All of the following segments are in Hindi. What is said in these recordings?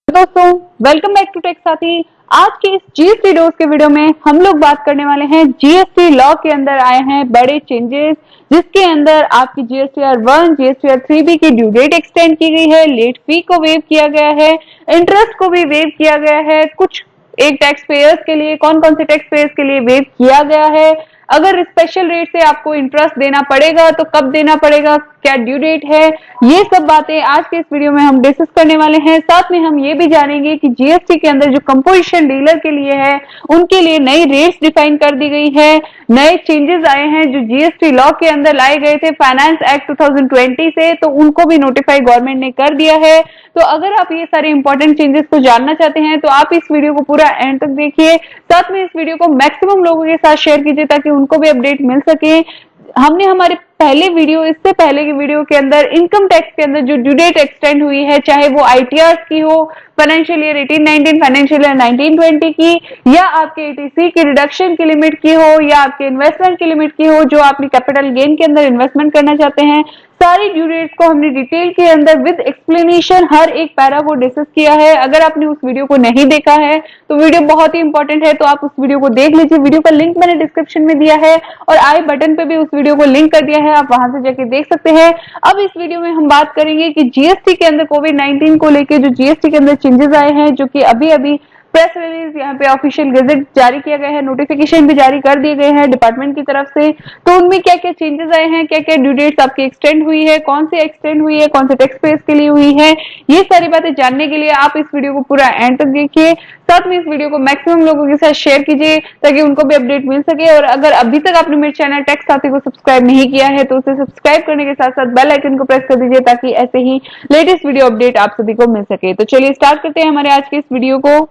दोस्तों, वेलकम बैक टू टेक साथी। आज के इस जीएसटी डोज के वीडियो में हम लोग बात करने वाले हैं जीएसटी लॉ के अंदर आए हैं बड़े चेंजेस, जिसके अंदर आपकी जीएसटीआर 1, जीएसटीआर 3B की ड्यू डेट एक्सटेंड की गई है, लेट फी को वेव किया गया है, इंटरेस्ट को भी वेव किया गया है। कुछ एक टैक्स पेयर्स के लिए, कौन कौन से टैक्स पेयर्स के लिए वेव किया गया है, अगर स्पेशल रेट से आपको इंटरेस्ट देना पड़ेगा तो कब देना पड़ेगा, क्या ड्यू डेट है, ये सब बातें आज के इस वीडियो में हम डिस्कस करने वाले हैं। साथ में हम ये भी जानेंगे कि जीएसटी के अंदर जो कंपोजिशन डीलर के लिए है उनके लिए नई रेट्स डिफाइन कर दी गई है, नए चेंजेस आए हैं जो जीएसटी लॉ के अंदर लाए गए थे फाइनेंस एक्ट 2020 से, तो उनको भी नोटिफाई गवर्नमेंट ने कर दिया है। तो अगर आप ये सारे इंपॉर्टेंट चेंजेस को जानना चाहते हैं तो आप इस वीडियो को पूरा एंड तक देखिए। साथ में इस वीडियो को मैक्सिमम लोगों के साथ शेयर कीजिए ताकि उनको भी अपडेट मिल सके। हमने हमारे पहले वीडियो, इससे पहले की वीडियो के अंदर इनकम टैक्स के अंदर जो ड्यू डेट एक्सटेंड हुई है, चाहे वो आईटीआर की हो, फाइनेंशियल ईयर 18-19, फाइनेंशियल ईयर 19-20 की, या आपके एटीसी की रिडक्शन की लिमिट की हो, या आपके इन्वेस्टमेंट की लिमिट की हो, जो आपने कैपिटल गेन के अंदर इन्वेस्टमेंट करना चाहते हैं, सारी ड्यू डेट्स को हमने डिटेल के अंदर विद एक्सप्लेनेशन हर एक पैरा को डिस्कस किया है। अगर आपने उस वीडियो को नहीं देखा है तो वीडियो बहुत ही इंपॉर्टेंट है, तो आप उस वीडियो को देख लीजिए। वीडियो का लिंक मैंने डिस्क्रिप्शन में दिया है और आई बटन पे भी उस वीडियो को लिंक कर दिया है, आप वहां से जाके देख सकते हैं। अब इस वीडियो में हम बात करेंगे कि जीएसटी के अंदर कोविड-19 को लेकर जो जीएसटी के अंदर चेंजेस आए हैं, जो कि अभी अभी प्रेस रिलीज, यहाँ पे ऑफिशियल गेजेट जारी किया गया है, नोटिफिकेशन भी जारी कर दिए गए हैं डिपार्टमेंट की तरफ से। तो उनमें क्या क्या चेंजेस आए हैं, क्या क्या ड्यू डेट्स आपकी एक्सटेंड हुई है, कौन सी एक्सटेंड हुई है, कौन से टैक्स पेयर्स के लिए हुई है, ये सारी बातें जानने के लिए आप इस वीडियो को पूरा एंड तक देखिए। साथ में इस वीडियो को मैक्सिमम लोगों के साथ शेयर कीजिए ताकि उनको भी अपडेट मिल सके। और अगर अभी तक आपने मेरे चैनल टैक्स साथी को सब्सक्राइब नहीं किया है तो उसे सब्सक्राइब करने के साथ साथ बेल आइकन को प्रेस कर दीजिए ताकि ऐसे ही लेटेस्ट वीडियो अपडेट आप सभी को मिल सके। तो चलिए स्टार्ट करते हैं हमारे आज के इस वीडियो को।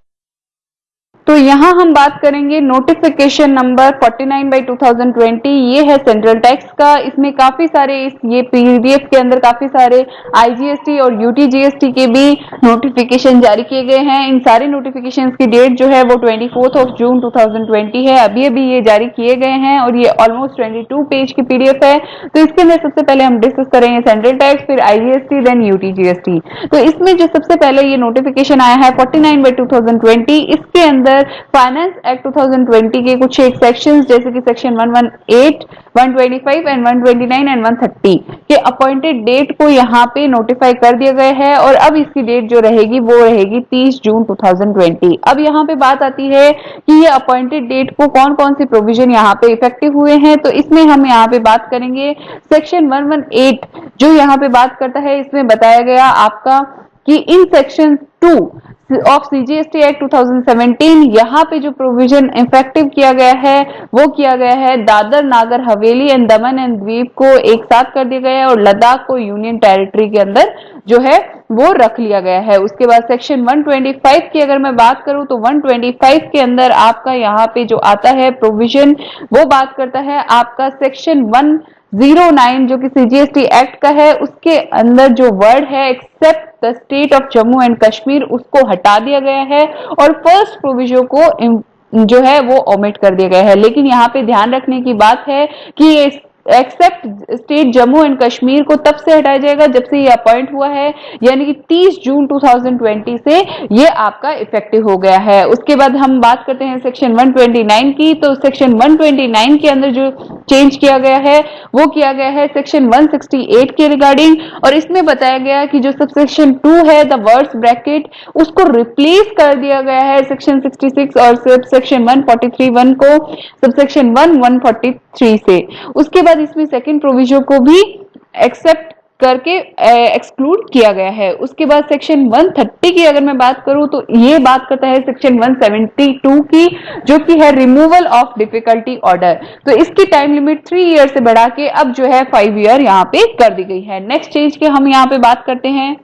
तो यहाँ हम बात करेंगे नोटिफिकेशन नंबर 49/2020, ये है सेंट्रल टैक्स का। इसमें काफी सारे ये पीडीएफ के अंदर काफी सारे आईजीएसटी और यूटीजीएसटी के भी नोटिफिकेशन जारी किए गए हैं। इन सारे नोटिफिकेशन की डेट जो है वो 24 जून 2020 है। अभी अभी ये जारी किए गए हैं और ये ऑलमोस्ट 22 पेज की पीडीएफ है। तो इसके अंदर सबसे पहले हम डिस्कस करेंगे सेंट्रल टैक्स, फिर आईजीएसटी, देन यूटीजीएसटी। तो इसमें जो सबसे पहले ये नोटिफिकेशन आया है 49/2020, इसके अंदर फाइनेंस एक्ट 2020 के कुछ एक सेक्शंस जैसे कि सेक्शन 118, 125 एंड 129 एंड 130 के अपॉइंटेड डेट को यहाँ पे नोटिफाई कर दिया गया है और अब इसकी डेट जो रहेगी वो रहेगी 30 जून 2020। अब यहाँ पे बात आती है कि ये अपॉइंटेड डेट को कौन कौन सी प्रोविजन यहाँ पे इफेक्टिव हुए हैं। तो इसमें हम यहाँ पे बात करेंगे सेक्शन 118 जो यहाँ पे बात करता है। इसमें बताया गया आपका कि in section 2 of CGST act 2017 यहाँ पे जो प्रोविजन इफेक्टिव किया गया है वो किया गया है Dadar Nagar Haveli and Daman and द्वीप को एक साथ कर दिया गया है और लद्दाख को यूनियन टेरिटरी के अंदर जो है वो रख लिया गया है। उसके बाद सेक्शन 125 की अगर मैं बात करूं तो 125 के अंदर आपका यहाँ पे जो आता है प्रोविजन वो बात करता है आपका सेक्शन 109 जो कि सीजीएसटी एक्ट का है, उसके अंदर जो वर्ड है except the state of Jammu and Kashmir उसको हटा दिया गया है और फर्स्ट प्रोविजन को जो है वो ओमिट कर दिया गया है। लेकिन यहाँ पे ध्यान रखने की बात है कि ये except state Jammu and Kashmir को तब से हटाया जाएगा जब से ये अपॉइंट हुआ है, यानी कि 30 जून 2020 से ये आपका इफेक्टिव हो गया है। उसके बाद हम बात करते हैं सेक्शन 129 की। तो सेक्शन 129 के अंदर जो चेंज किया गया है वो किया गया है सेक्शन 168 के रिगार्डिंग, और इसमें बताया गया कि जो सबसेक्शन 2 है द वर्ड्स ब्रैकेट उसको रिप्लेस कर दिया गया है सेक्शन 66 और सबसेक्शन 143(1) को सबसेक्शन 143 से। उसके बाद इसमें सेकंड प्रोविजन को भी एक्सेप्ट करके एक्सक्लूड किया गया है। उसके बाद सेक्शन 130 की अगर मैं बात करूं तो ये बात करता है सेक्शन 172 की जो कि है रिमूवल ऑफ डिफिकल्टी ऑर्डर। तो इसकी टाइम लिमिट 3 ईयर से बढ़ा के अब जो है 5 ईयर यहाँ पे कर दी गई है। नेक्स्ट चेंज की हम यहाँ पे बात करते हैं,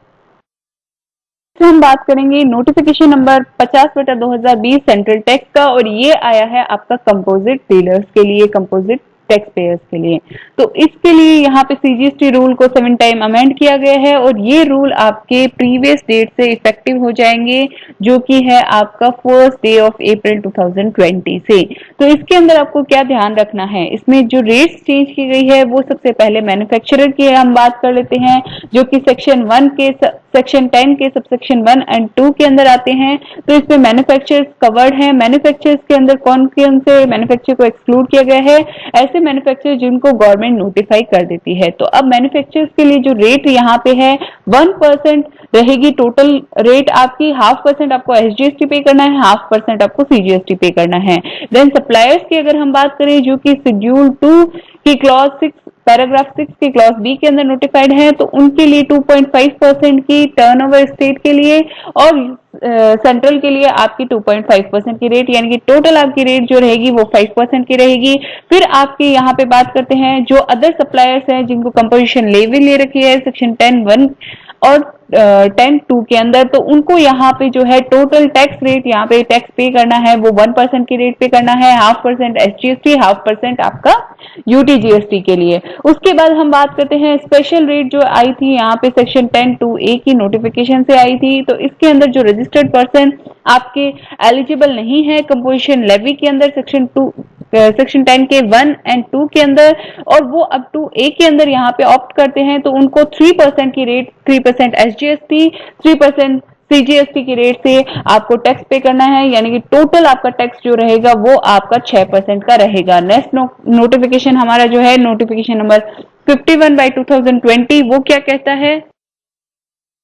हम बात करेंगे नोटिफिकेशन नंबर 50/2020 सेंट्रल टैक्स का, और ये आया है आपका कंपोजिट डीलर्स के लिए, कंपोजिट टैक्स पेयर्स के लिए। तो इसके लिए यहाँ पे सीजीएसटी रूल को 7 टाइम अमेंड किया गया है और ये रूल आपके प्रीवियस डेट से इफेक्टिव हो जाएंगे, जो कि है आपका फर्स्ट डे ऑफ अप्रैल 2020 से। तो इसके अंदर आपको क्या ध्यान रखना है, इसमें जो रेट्स चेंज की गई है वो सबसे पहले मैन्युफैक्चरर की हम बात कर लेते हैं, जो कि सेक्शन 10 के सबसेक्शन 1 एंड 2 के अंदर आते हैं। तो इसमें मैन्युफैक्चरर्स कवर्ड है। मैन्युफैक्चरर्स के अंदर कौन से मैन्युफैक्चर को एक्सक्लूड किया गया है, ऐसे मैन्युफैक्चरर जिनको गवर्नमेंट नोटिफाई कर देती है। तो अब मैन्युफैक्चरर्स के लिए जो रेट यहाँ पे है 1% रहेगी टोटल रेट आपकी, 0.5% आपको एसजीएसटी पे करना है, 0.5% आपको सीजीएसटी पे करना है। देन सप्लायर्स की अगर हम बात करें, जो कि शेड्यूल 2 की क्लॉज 6 पैराग्राफ 6 के क्लॉज बी के अंदर नोटिफाइड है, तो उनके लिए 2.5% की टर्नओवर स्टेट के लिए और सेंट्रल के लिए आपकी 2.5% की रेट, यानी कि टोटल आपकी रेट जो रहेगी वो 5% की रहेगी। फिर आपकी यहाँ पे बात करते हैं जो अदर सप्लायर्स हैं जिनको कंपोजिशन लेवी ले रखी है सेक्शन 10(1) और 10(2) के अंदर, तो उनको यहाँ पे जो है टोटल टैक्स रेट यहाँ पे टैक्स पे करना है वो 1% की रेट पे करना है, 0.5% एसजीएसटी, 0.5% आपका यूटीजीएसटी के लिए। उसके बाद हम बात करते हैं स्पेशल रेट जो आई थी यहाँ पे सेक्शन 10(2)(a) की नोटिफिकेशन से आई थी। तो इसके अंदर जो रजिस्टर्ड पर्सन आपके एलिजिबल नहीं है कंपोजिशन लेवी के अंदर सेक्शन 10 के 1 एंड 2 के अंदर, और वो अप टू ए के अंदर यहाँ पे ऑप्ट करते हैं, तो उनको 3% की रेट, 3% एसजीएसटी, 3% सीजीएसटी की रेट से आपको टैक्स पे करना है, यानी कि टोटल आपका टैक्स जो रहेगा वो आपका 6% का रहेगा। नेक्स्ट नोटिफिकेशन हमारा जो है नोटिफिकेशन नंबर 51/2020, वो क्या कहता है?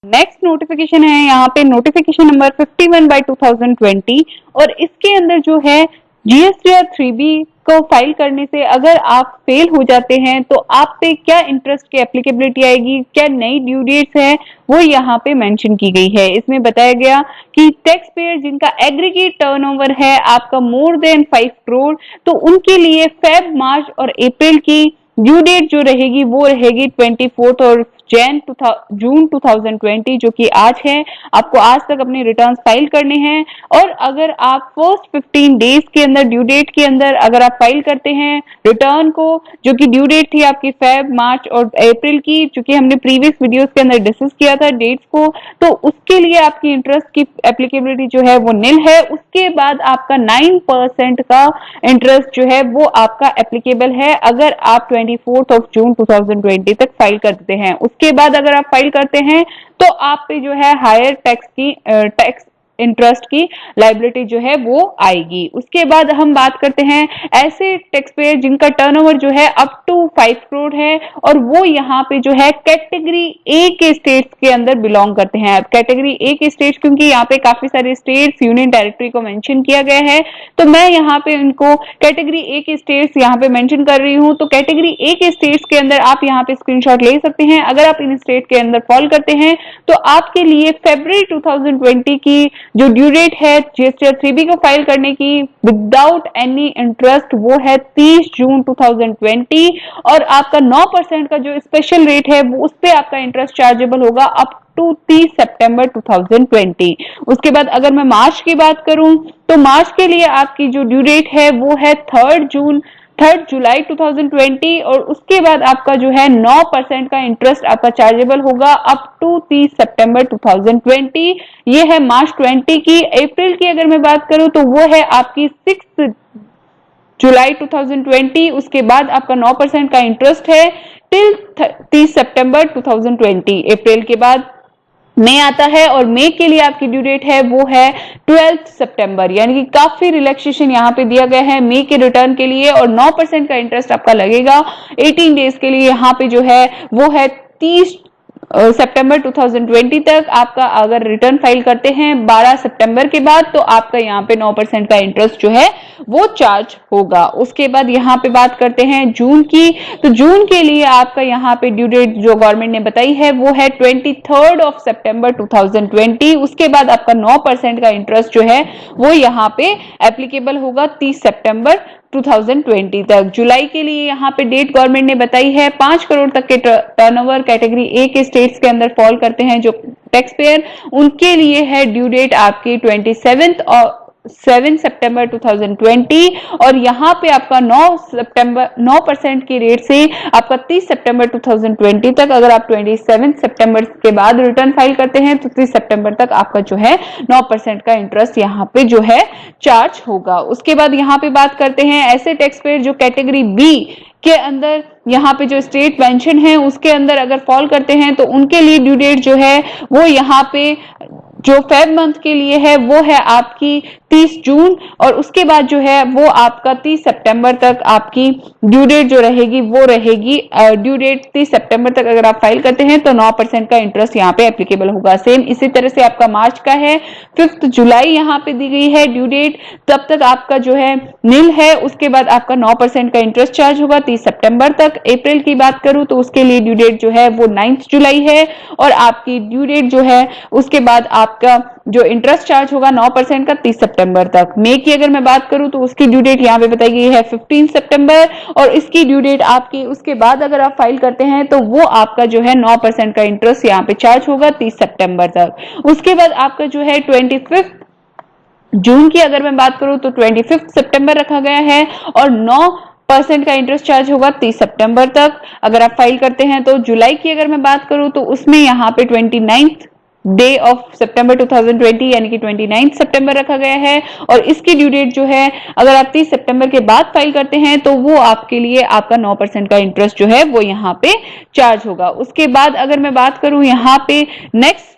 नेक्स्ट नोटिफिकेशन है यहाँ पे नोटिफिकेशन नंबर 51/2020 और इसके अंदर जो है जीएसटीआर 3B को फाइल करने से अगर आप फेल हो जाते हैं तो आप पे क्या इंटरेस्ट की एप्लीकेबिलिटी आएगी, क्या नई ड्यू डेट्स है, वो यहाँ पे मेंशन की गई है। इसमें बताया गया कि टैक्स पेयर जिनका एग्रीगेट टर्नओवर है आपका मोर देन 5 करोड़, तो उनके लिए फेब, मार्च और अप्रैल की ड्यू डेट जो रहेगी वो रहेगी 24 और जून 2020, जो कि आज है। आपको आज तक अपने रिटर्न फाइल करने हैं और अगर आप फर्स्ट 15 डेज के अंदर ड्यू डेट के अंदर अगर आप फाइल करते हैं रिटर्न को, जो कि ड्यू डेट थी आपकी फेब, मार्च और अप्रैल की, चूंकि हमने प्रीवियस वीडियोस के अंदर डिस्कस किया था डेट्स को, तो उसके लिए आपकी इंटरेस्ट की एप्लीकेबिलिटी जो है वो निल है। उसके बाद आपका 9% का इंटरेस्ट जो है वो आपका एप्लीकेबल है अगर आप 24 जून 2020 तक फाइल करते हैं। उसके बाद अगर आप फाइल करते हैं तो आप पे जो है हायर टैक्स इंटरेस्ट की लायबिलिटी जो है वो आएगी। उसके बाद हम बात करते हैं ऐसे टैक्स पेयर जिनका टर्नओवर जो है अप टू 5 करोड़ है और वो यहाँ पे जो है कैटेगरी ए के स्टेट्स के अंदर बिलोंग करते हैं। कैटेगरी ए के स्टेट्स, क्योंकि यहाँ पे काफी सारे स्टेट्स, यूनियन टेरिटरी को मेंशन किया गया है, तो मैं यहाँ पे इनको कैटेगरी ए के स्टेट्स यहाँ पे मेंशन कर रही हूँ। तो कैटेगरी ए के स्टेट्स के अंदर आप यहाँ पे स्क्रीनशॉट ले सकते हैं। अगर आप इन स्टेट के अंदर फॉल करते हैं तो आपके लिए फरवरी 2020 की जो ड्यू डेट है जीएसटीआर 3B को फाइल करने की विदाउट एनी इंटरेस्ट वो है 30 जून 2020 और आपका 9% का जो स्पेशल रेट है वो उस पे आपका इंटरेस्ट चार्जेबल होगा अप टू 30 सितंबर 2020। उसके बाद अगर मैं मार्च की बात करूं तो मार्च के लिए आपकी जो ड्यू डेट है वो है 3 जुलाई 2020 और उसके बाद आपका जो है 9% का इंटरेस्ट आपका चार्जेबल होगा अप टू 30 सितंबर 2020। ये है मार्च 20 की। अप्रैल की अगर मैं बात करूं तो वो है आपकी 6 जुलाई 2020। उसके बाद आपका 9% का इंटरेस्ट है टिल 30 सितंबर 2020। अप्रैल के बाद मई आता है और मई के लिए आपकी ड्यू डेट है वो है 12 सितंबर, यानी कि काफी रिलैक्सेशन यहाँ पे दिया गया है मई के रिटर्न के लिए और 9% का इंटरेस्ट आपका लगेगा 18 डेज के लिए। यहाँ पे जो है वो है 30 सितंबर 2020 तक। आपका अगर रिटर्न फाइल करते हैं 12 सितंबर के बाद तो आपका यहाँ पे 9% का इंटरेस्ट जो है वो चार्ज होगा। उसके बाद यहाँ पे बात करते हैं जून की, तो जून के लिए आपका यहाँ पे ड्यू डेट जो गवर्नमेंट ने बताई है वो है 23 सितंबर 2020। उसके बाद आपका 9% का इंटरेस्ट जो है वो यहाँ पे एप्लीकेबल होगा 30 सितंबर 2020 तक। जुलाई के लिए यहाँ पे डेट गवर्नमेंट ने बताई है 5 करोड़ तक के टर्नओवर कैटेगरी ए के स्टेट्स के अंदर फॉल करते हैं जो टैक्स पेयर, उनके लिए है ड्यू डेट आपकी 27 7 सितंबर 2020 और यहाँ पे आपका 9% की रेट से आपका 30 सितंबर 2020 तक, अगर आप 27 सितंबर के बाद रिटर्न फाइल करते हैं तो 30 सितंबर तक आपका जो है 9% का इंटरेस्ट यहाँ पे जो है चार्ज होगा। उसके बाद यहाँ पे बात करते हैं ऐसे टैक्स पेयर जो कैटेगरी बी के अंदर यहाँ पे जो स्टेट पेंशन है उसके अंदर अगर फॉल करते हैं तो उनके लिए ड्यू डेट जो है वो यहाँ पे जो फेब मंथ के लिए है वो है आपकी 30 जून और उसके बाद जो है वो आपका 30 सितंबर तक आपकी ड्यू डेट जो रहेगी वो रहेगी ड्यू डेट 30 सितंबर तक अगर आप फाइल करते हैं तो 9% का इंटरेस्ट यहाँ पे एप्लीकेबल होगा। सेम इसी तरह से आपका मार्च का है 5 जुलाई यहाँ पे दी गई है ड्यू डेट, तब तक आपका जो है नील है, उसके बाद आपका 9% का इंटरेस्ट चार्ज होगा 30 सितंबर तक। अप्रैल की बात करूं तो उसके लिए ड्यू डेट जो है वो 9 जुलाई है और आपकी ड्यू डेट जो है उसके बाद आपका जो इंटरेस्ट चार्ज होगा 9% का 30 सितंबर तक। मई की अगर मैं बात करूं तो उसकी ड्यू डेट यहाँ पे बताई गई है 15 सितंबर और इसकी ड्यू डेट आपकी उसके बाद अगर आप फाइल करते हैं तो वो आपका जो है 9% का इंटरेस्ट यहाँ पे चार्ज होगा 30 सितंबर तक। उसके बाद आपका जो है 25 जून की अगर मैं बात करूं तो 25 सितंबर रखा गया है और 9% का इंटरेस्ट चार्ज होगा 30 सितंबर तक अगर आप फाइल करते हैं तो। जुलाई की अगर मैं बात करूं तो उसमें यहाँ पे 29th डे ऑफ सितंबर 2020 यानी कि 29 सितंबर रखा गया है और इसकी ड्यू डेट जो है अगर आप 30 सितंबर के बाद फाइल करते हैं तो वो आपके लिए आपका 9% का इंटरेस्ट जो है वो यहाँ पे चार्ज होगा। उसके बाद अगर मैं बात करूं यहाँ पे नेक्स्ट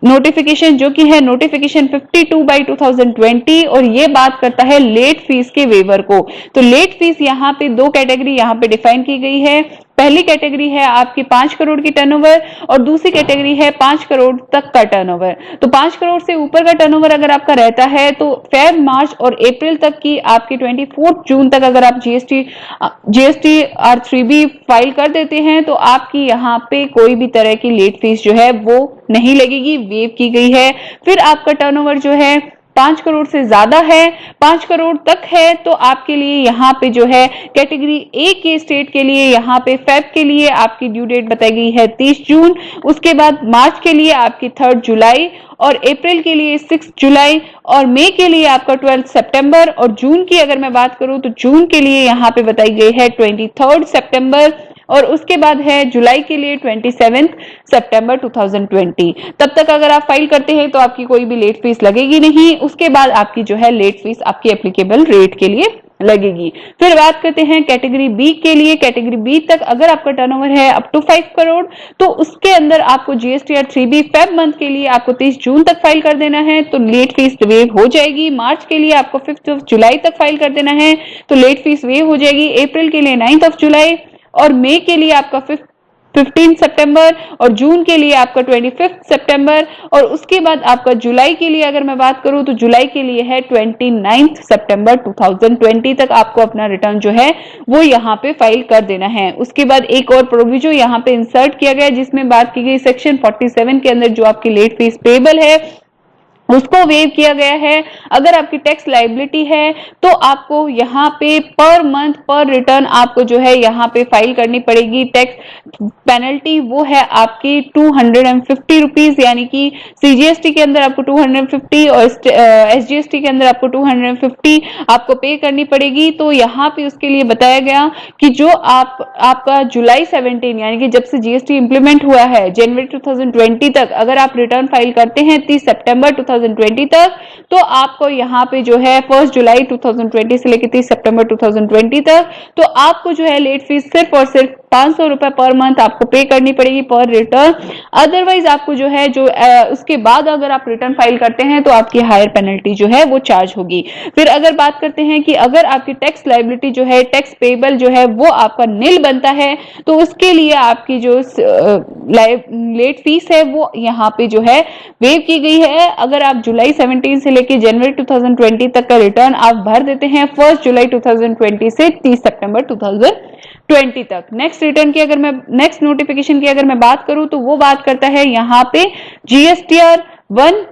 नोटिफिकेशन जो कि है नोटिफिकेशन 52/2020 और ये बात करता है लेट फीस के वेवर को। तो लेट फीस यहाँ पे दो कैटेगरी यहाँ पे डिफाइन की गई है। पहली कैटेगरी है आपकी 5 करोड़ की टर्नओवर और दूसरी कैटेगरी है 5 करोड़ तक का टर्नओवर। तो 5 करोड़ से ऊपर का टर्नओवर अगर आपका रहता है तो फेब, मार्च और अप्रैल तक की आपकी 24 जून तक अगर आप जीएसटी R3B फाइल कर देते हैं तो आपकी यहाँ पे कोई भी तरह की लेट फीस जो है वो नहीं लगेगी, वेव की गई है। फिर आपका टर्नओवर जो है 5 करोड़ से ज्यादा है, 5 करोड़ तक है तो आपके लिए यहाँ पे जो है कैटेगरी ए के स्टेट के लिए यहाँ पे फेब के लिए आपकी ड्यू डेट बताई गई है 30 जून। उसके बाद मार्च के लिए आपकी 3 जुलाई और अप्रैल के लिए 6 जुलाई और मई के लिए आपका 12 सितंबर और जून की अगर मैं बात करूं तो जून के लिए यहाँ पे बताई गई है 23 सितंबर और उसके बाद है जुलाई के लिए 27 सितंबर 2020। तब तक अगर आप फाइल करते हैं तो आपकी कोई भी लेट फीस लगेगी नहीं। उसके बाद आपकी जो है लेट फीस आपकी एप्लीकेबल रेट के लिए लगेगी। फिर बात करते हैं कैटेगरी बी के लिए। कैटेगरी बी तक अगर आपका टर्नओवर है अप टू 5 करोड़ तो उसके अंदर आपको जीएसटी R3B फेब मंथ के लिए आपको 30 जून तक फाइल कर देना है तो लेट फीस वेव हो जाएगी। मार्च के लिए आपको 5 जुलाई तक फाइल कर देना है तो लेट फीस वेव हो जाएगी। अप्रैल के लिए 9 जुलाई और मई के लिए आपका 15 सितंबर और जून के लिए आपका 25 सितंबर और उसके बाद आपका जुलाई के लिए अगर मैं बात करूं तो जुलाई के लिए है 29 सितंबर 2020 तक आपको अपना रिटर्न जो है वो यहाँ पे फाइल कर देना है। उसके बाद एक और प्रोविजन यहाँ पे इंसर्ट किया गया जिसमें बात की गई सेक्शन 47 के अंदर जो आपकी लेट फीस पेबल है उसको वेव किया गया है। अगर आपकी टैक्स लाइबिलिटी है तो आपको यहाँ पे पर मंथ पर रिटर्न आपको जो है यहाँ पे फाइल करनी पड़ेगी। टैक्स पेनल्टी वो है आपकी 250 रुपीज यानी कि सीजीएसटी के अंदर आपको 250 और एसजीएसटी के अंदर आपको 250 आपको पे करनी पड़ेगी। तो यहाँ पे उसके लिए बताया गया कि जो आपका जुलाई 17 यानी कि जब से जीएसटी इंप्लीमेंट हुआ है जनवरी 2020 तक अगर आप रिटर्न फाइल करते हैं 30 सितंबर 2020 तक तो आपको यहाँ पे जो है 1 जुलाई 2020 से लेकर 30 सितंबर 2020 तक तो आपको जो है लेट फीस सिर्फ और सिर्फ 500 रुपए पर मंथ आपको पे करनी पड़ेगी पर रिटर्न। अदरवाइज आपको जो है उसके बाद अगर आप रिटर्न फाइल करते हैं तो आपकी हायर पेनल्टी जो है वो चार्ज होगी। फिर अगर बात करते हैं कि अगर आपकी टैक्स लाइबिलिटी जो है टैक्स पेबल जो है वो आपका नील बनता है तो उसके लिए आपकी जो लेट फीस है वो यहाँ पे जो है वेव की गई है। अगर आप जुलाई 17 से लेकर जनवरी 2020 तक का रिटर्न आप भर देते हैं 1 जुलाई 2020 से 30 सितंबर 2020 तक। नेक्स्ट रिटर्न की अगर मैं नेक्स्ट नोटिफिकेशन की अगर मैं बात करूं तो वो बात करता है यहाँ पे जीएसटीआर 1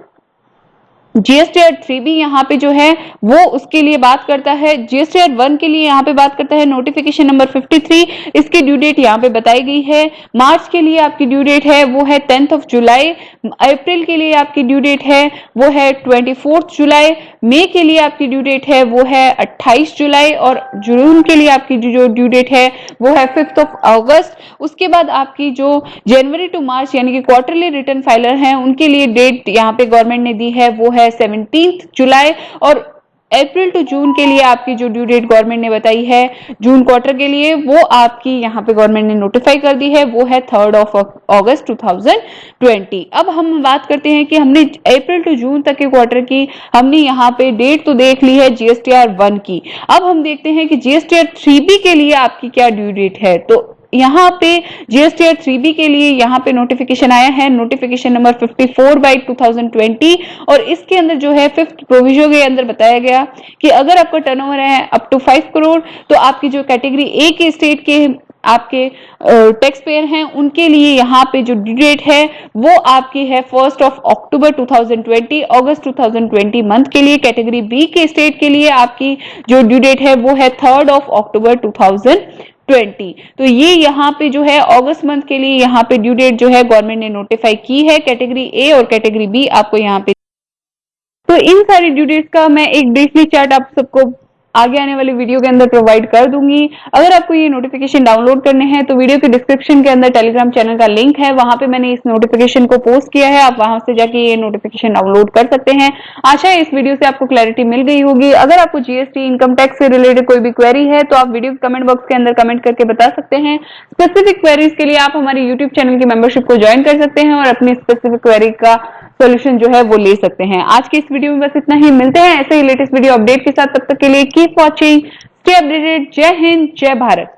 जीएसटीआर 3 भी यहाँ पे जो है वो उसके लिए बात करता है। जीएसटीआर 1 के लिए यहाँ पे बात करता है नोटिफिकेशन नंबर 53, इसकी ड्यू डेट यहाँ पे बताई गई है। मार्च के लिए आपकी ड्यू डेट है वो है 10 जुलाई। अप्रैल के लिए आपकी ड्यू डेट है वो है 24 जुलाई। मई के लिए आपकी ड्यू डेट है वो है 28 जुलाई और जून के लिए आपकी जो ड्यू डेट है वो है 5 अगस्त। उसके बाद आपकी जो जनवरी टू मार्च यानी कि क्वार्टरली रिटर्न फाइलर हैं उनके लिए डेट यहाँ पे गवर्नमेंट ने दी है वो है 17 जुलाई। और अप्रैल टू जून के लिए आपकी जो ड्यू डेट गवर्नमेंट ने बताई है जून क्वार्टर के लिए वो आपकी यहाँ पे गवर्नमेंट ने नोटिफाई कर दी है वो है 3 अगस्त 2020। अब हम बात करते हैं कि हमने अप्रैल टू जून तक के क्वार्टर की हमने यहाँ पे डेट तो देख ली है जीएसटीआर 1 की। अब हम देखते हैं कि जीएसटीआर 3B के लिए आपकी क्या ड्यू डेट है। तो यहाँ पे जीएसटीआर 3B के लिए यहाँ पे नोटिफिकेशन आया है नोटिफिकेशन नंबर 54/2020 और इसके अंदर जो है 5th प्रोविजन के अंदर बताया गया कि अगर आपका टर्नओवर है अप टू 5 करोड़ तो आपकी जो कैटेगरी ए के स्टेट के आपके टैक्स पेयर हैं उनके लिए यहाँ पे जो ड्यू डेट है वो आपकी है 1 अक्टूबर 2020 अगस्त 2020 मंथ के लिए। कैटेगरी बी के स्टेट के लिए आपकी जो ड्यू डेट है वो है 3 अक्टूबर 2020। तो ये यहाँ पे जो है अगस्त मंथ के लिए यहाँ पे ड्यू डेट जो है गवर्नमेंट ने नोटिफाई की है कैटेगरी ए और कैटेगरी बी आपको यहाँ पे। तो इन सारी ड्यू डेट्स का मैं एक ब्रीफली चार्ट आप सबको आगे आने वाली वीडियो के अंदर प्रोवाइड कर दूंगी। अगर आपको ये नोटिफिकेशन डाउनलोड करने हैं तो वीडियो के डिस्क्रिप्शन के अंदर टेलीग्राम चैनल का लिंक है, वहां पे मैंने इस नोटिफिकेशन को पोस्ट किया है, आप वहां से जाके ये नोटिफिकेशन डाउनलोड कर सकते हैं। आशा है इस वीडियो से आपको क्लैरिटी मिल गई होगी। अगर आपको जीएसटी इनकम टैक्स से रिलेटेड कोई भी क्वेरी है तो आप वीडियो के कमेंट बॉक्स के अंदर कमेंट करके बता सकते हैं। स्पेसिफिक क्वेरीज के लिए आप हमारे यूट्यूब चैनल की मेंबरशिप को ज्वाइन कर सकते हैं और अपनी स्पेसिफिक क्वेरी का सोल्यूशन जो है वो ले सकते हैं। आज की इस वीडियो में बस इतना ही, मिलते हैं ऐसे ही लेटेस्ट वीडियो अपडेट के साथ। तब तक के लिए कीप वॉचिंग, स्टे अपडेटेड। जय हिंद, जय भारत।